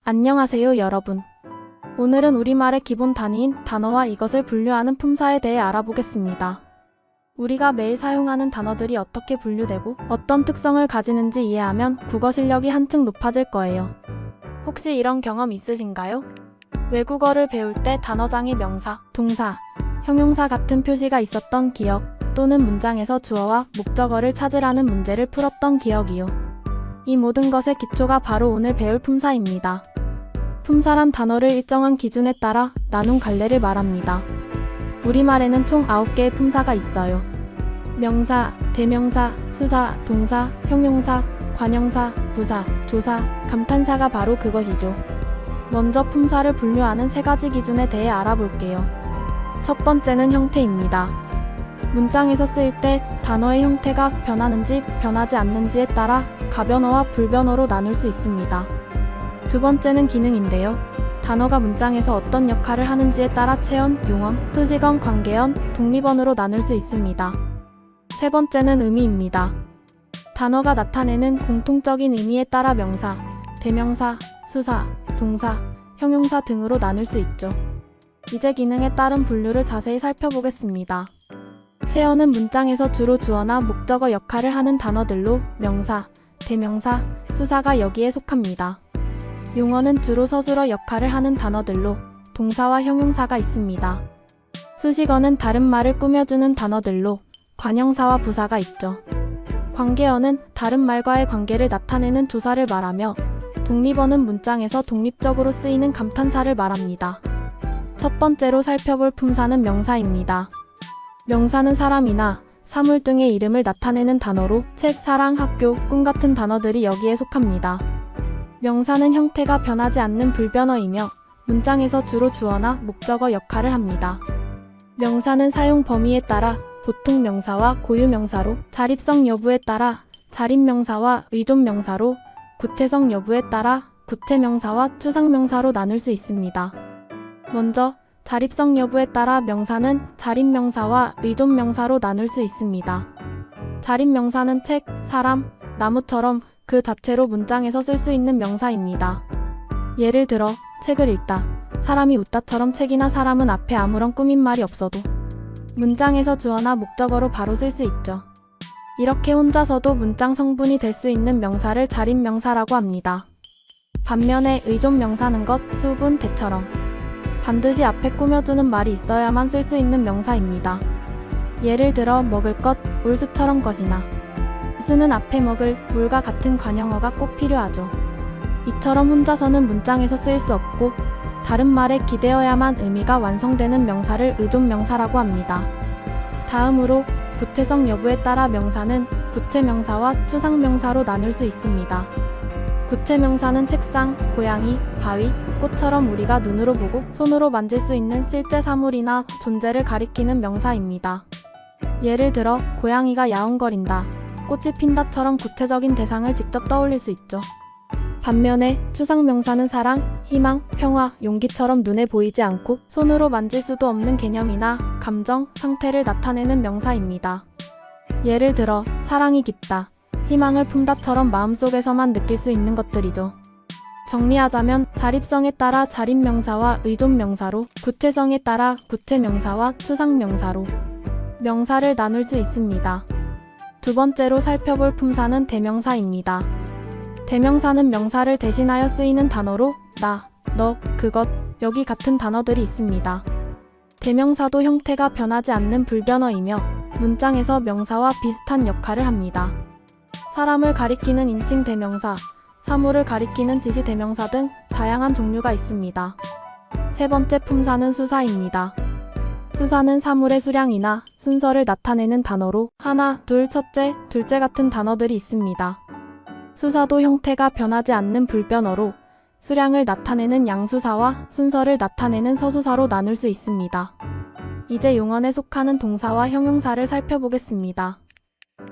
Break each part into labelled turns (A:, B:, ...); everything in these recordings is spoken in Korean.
A: 안녕하세요, 여러분. 오늘은 우리말의 기본 단위인 단어와 이것을 분류하는 품사에 대해 알아보겠습니다. 우리가 매일 사용하는 단어들이 어떻게 분류되고 어떤 특성을 가지는지 이해하면 국어 실력이 한층 높아질 거예요. 혹시 이런 경험 있으신가요? 외국어를 배울 때 단어장에 명사, 동사, 형용사 같은 표시가 있었던 기억, 또는 문장에서 주어와 목적어를 찾으라는 문제를 풀었던 기억이요. 이 모든 것의 기초가 바로 오늘 배울 품사입니다. 품사란 단어를 일정한 기준에 따라 나눈 갈래를 말합니다. 우리말에는 총 9개의 품사가 있어요. 명사, 대명사, 수사, 동사, 형용사, 관형사, 부사, 조사, 감탄사가 바로 그것이죠. 먼저 품사를 분류하는 3가지 기준에 대해 알아볼게요. 첫 번째는 형태입니다. 문장에서 쓰일 때 단어의 형태가 변하는지 변하지 않는지에 따라 가변어와 불변어로 나눌 수 있습니다. 두 번째는 기능인데요. 단어가 문장에서 어떤 역할을 하는지에 따라 체언, 용언, 수식언, 관계언, 독립언으로 나눌 수 있습니다. 세 번째는 의미입니다. 단어가 나타내는 공통적인 의미에 따라 명사, 대명사, 수사, 동사, 형용사 등으로 나눌 수 있죠. 이제 기능에 따른 분류를 자세히 살펴보겠습니다. 체언은 문장에서 주로 주어나 목적어 역할을 하는 단어들로 명사, 대명사, 수사가 여기에 속합니다. 용어는 주로 서술어 역할을 하는 단어들로 동사와 형용사가 있습니다. 수식어는 다른 말을 꾸며주는 단어들로 관형사와 부사가 있죠. 관계어는 다른 말과의 관계를 나타내는 조사를 말하며 독립어는 문장에서 독립적으로 쓰이는 감탄사를 말합니다. 첫 번째로 살펴볼 품사는 명사입니다. 명사는 사람이나 사물 등의 이름을 나타내는 단어로 책, 사랑, 학교, 꿈 같은 단어들이 여기에 속합니다. 명사는 형태가 변하지 않는 불변어이며 문장에서 주로 주어나 목적어 역할을 합니다. 명사는 사용 범위에 따라 보통 명사와 고유 명사로, 자립성 여부에 따라 자립 명사와 의존 명사로, 구체성 여부에 따라 구체 명사와 추상 명사로 나눌 수 있습니다. 먼저 자립성 여부에 따라 명사는 자립 명사와 의존 명사로 나눌 수 있습니다. 자립 명사는 책, 사람, 나무처럼 그 자체로 문장에서 쓸 수 있는 명사입니다. 예를 들어 책을 읽다, 사람이 웃다처럼 책이나 사람은 앞에 아무런 꾸민말이 없어도 문장에서 주어나 목적어로 바로 쓸 수 있죠. 이렇게 혼자서도 문장 성분이 될 수 있는 명사를 자립 명사라고 합니다. 반면에 의존 명사는 것, 수분, 대처럼 반드시 앞에 꾸며주는 말이 있어야만 쓸 수 있는 명사입니다. 예를 들어 먹을 것, 올수처럼 것이나 수는 앞에 먹을, 물과 같은 관형어가 꼭 필요하죠. 이처럼 혼자서는 문장에서 쓰일 수 없고 다른 말에 기대어야만 의미가 완성되는 명사를 의존 명사라고 합니다. 다음으로 구체성 여부에 따라 명사는 구체 명사와 추상 명사로 나눌 수 있습니다. 구체 명사는 책상, 고양이, 바위, 꽃처럼 우리가 눈으로 보고 손으로 만질 수 있는 실제 사물이나 존재를 가리키는 명사입니다. 예를 들어 고양이가 야옹거린다, 꽃이 핀다처럼 구체적인 대상을 직접 떠올릴 수 있죠. 반면에 추상 명사는 사랑, 희망, 평화, 용기처럼 눈에 보이지 않고 손으로 만질 수도 없는 개념이나 감정, 상태를 나타내는 명사입니다. 예를 들어 사랑이 깊다, 희망을 품다처럼 마음속에서만 느낄 수 있는 것들이죠. 정리하자면 자립성에 따라 자립 명사와 의존 명사로, 구체성에 따라 구체 명사와 추상 명사로 명사를 나눌 수 있습니다. 두 번째로 살펴볼 품사는 대명사입니다. 대명사는 명사를 대신하여 쓰이는 단어로 나, 너, 그것, 여기 같은 단어들이 있습니다. 대명사도 형태가 변하지 않는 불변어이며 문장에서 명사와 비슷한 역할을 합니다. 사람을 가리키는 인칭 대명사, 사물을 가리키는 지시 대명사 등 다양한 종류가 있습니다. 세 번째 품사는 수사입니다. 수사는 사물의 수량이나 순서를 나타내는 단어로 하나, 둘, 첫째, 둘째 같은 단어들이 있습니다. 수사도 형태가 변하지 않는 불변어로 수량을 나타내는 양수사와 순서를 나타내는 서수사로 나눌 수 있습니다. 이제 용언에 속하는 동사와 형용사를 살펴보겠습니다.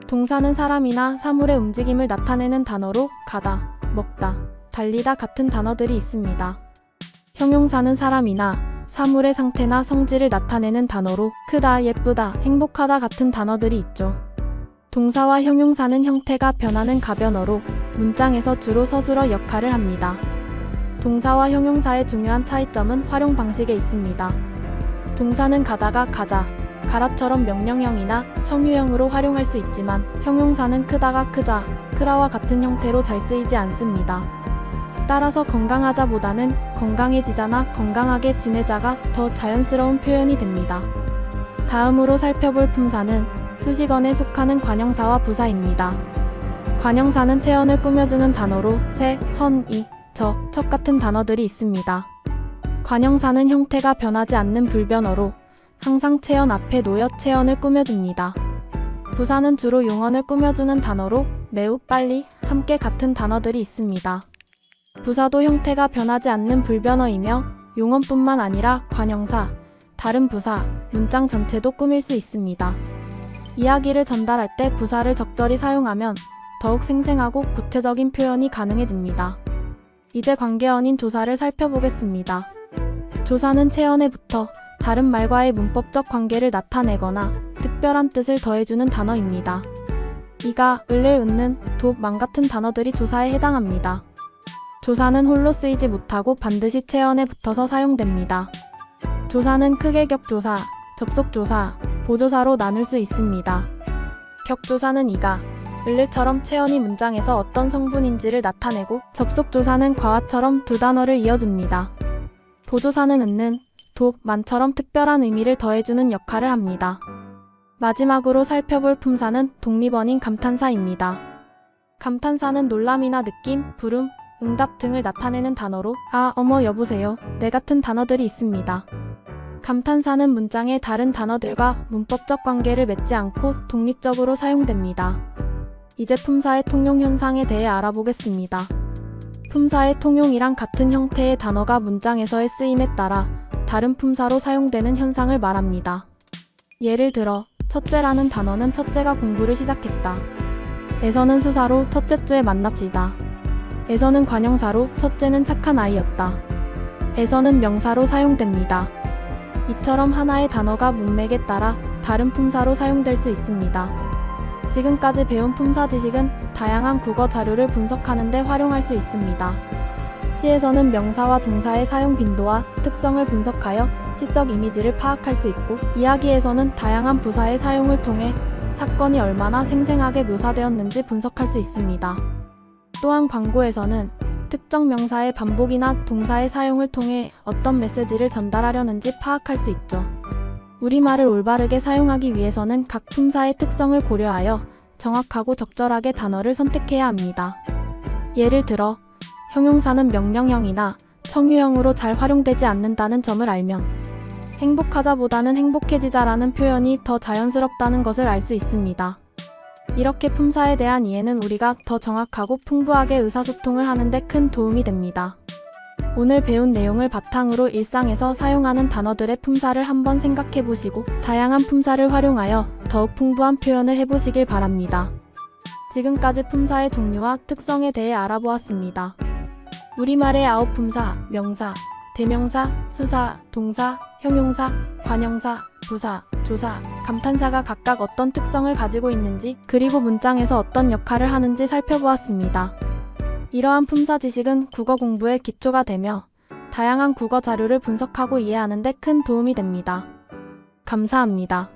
A: 동사는 사람이나 사물의 움직임을 나타내는 단어로 가다, 먹다, 달리다 같은 단어들이 있습니다. 형용사는 사람이나 사물의 상태나 성질을 나타내는 단어로 크다, 예쁘다, 행복하다 같은 단어들이 있죠. 동사와 형용사는 형태가 변하는 가변어로 문장에서 주로 서술어 역할을 합니다. 동사와 형용사의 중요한 차이점은 활용 방식에 있습니다. 동사는 가다가 가자, 가라처럼 명령형이나 청유형으로 활용할 수 있지만 형용사는 크다가 크자, 크라와 같은 형태로 잘 쓰이지 않습니다. 따라서 건강하자보다는 건강해지자나 건강하게 지내자가 더 자연스러운 표현이 됩니다. 다음으로 살펴볼 품사는 수식어에 속하는 관형사와 부사입니다. 관형사는 체언을 꾸며주는 단어로 새, 헌, 이, 척 같은 단어들이 있습니다. 관형사는 형태가 변하지 않는 불변어로 항상 체언 앞에 놓여 체언을 꾸며줍니다. 부사는 주로 용언을 꾸며주는 단어로 매우, 빨리, 함께 같은 단어들이 있습니다. 부사도 형태가 변하지 않는 불변어이며 용언뿐만 아니라 관형사, 다른 부사, 문장 전체도 꾸밀 수 있습니다. 이야기를 전달할 때 부사를 적절히 사용하면 더욱 생생하고 구체적인 표현이 가능해집니다. 이제 관계어인 조사를 살펴보겠습니다. 조사는 체언에 붙어 다른 말과의 문법적 관계를 나타내거나 특별한 뜻을 더해주는 단어입니다. 이가, 을을, 웃는, 돕, 만 같은 단어들이 조사에 해당합니다. 조사는 홀로 쓰이지 못하고 반드시 체언에 붙어서 사용됩니다. 조사는 크게 격조사, 접속조사, 보조사로 나눌 수 있습니다. 격조사는 이가, 을을처럼 체언이 문장에서 어떤 성분인지를 나타내고 접속조사는 과와처럼 두 단어를 이어줍니다. 보조사는 은는, 돕, 만처럼 특별한 의미를 더해주는 역할을 합니다. 마지막으로 살펴볼 품사는 독립어인 감탄사입니다. 감탄사는 놀람이나 느낌, 부름, 응답 등을 나타내는 단어로 아, 어머, 여보세요, 네 같은 단어들이 있습니다. 감탄사는 문장의 다른 단어들과 문법적 관계를 맺지 않고 독립적으로 사용됩니다. 이제 품사의 통용 현상에 대해 알아보겠습니다. 품사의 통용이란 같은 형태의 단어가 문장에서의 쓰임에 따라 다른 품사로 사용되는 현상을 말합니다. 예를 들어 첫째라는 단어는 첫째가 공부를 시작했다. 에서는 수사로 첫째 주에 만납시다. 에서는 관형사로 첫째는 착한 아이였다. 에서는 명사로 사용됩니다. 이처럼 하나의 단어가 문맥에 따라 다른 품사로 사용될 수 있습니다. 지금까지 배운 품사 지식은 다양한 국어 자료를 분석하는 데 활용할 수 있습니다. 시에서는 명사와 동사의 사용 빈도와 특성을 분석하여 시적 이미지를 파악할 수 있고, 이야기에서는 다양한 부사의 사용을 통해 사건이 얼마나 생생하게 묘사되었는지 분석할 수 있습니다. 또한 광고에서는 특정 명사의 반복이나 동사의 사용을 통해 어떤 메시지를 전달하려는지 파악할 수 있죠. 우리말을 올바르게 사용하기 위해서는 각 품사의 특성을 고려하여 정확하고 적절하게 단어를 선택해야 합니다. 예를 들어 형용사는 명령형이나 청유형으로 잘 활용되지 않는다는 점을 알면 행복하자보다는 행복해지자라는 표현이 더 자연스럽다는 것을 알 수 있습니다. 이렇게 품사에 대한 이해는 우리가 더 정확하고 풍부하게 의사소통을 하는 데 큰 도움이 됩니다. 오늘 배운 내용을 바탕으로 일상에서 사용하는 단어들의 품사를 한번 생각해 보시고 다양한 품사를 활용하여 더욱 풍부한 표현을 해보시길 바랍니다. 지금까지 품사의 종류와 특성에 대해 알아보았습니다. 우리말의 9품사, 명사, 대명사, 수사, 동사, 형용사, 관형사, 부사, 조사, 감탄사가 각각 어떤 특성을 가지고 있는지, 그리고 문장에서 어떤 역할을 하는지 살펴보았습니다. 이러한 품사 지식은 국어 공부의 기초가 되며 다양한 국어 자료를 분석하고 이해하는 데 큰 도움이 됩니다. 감사합니다.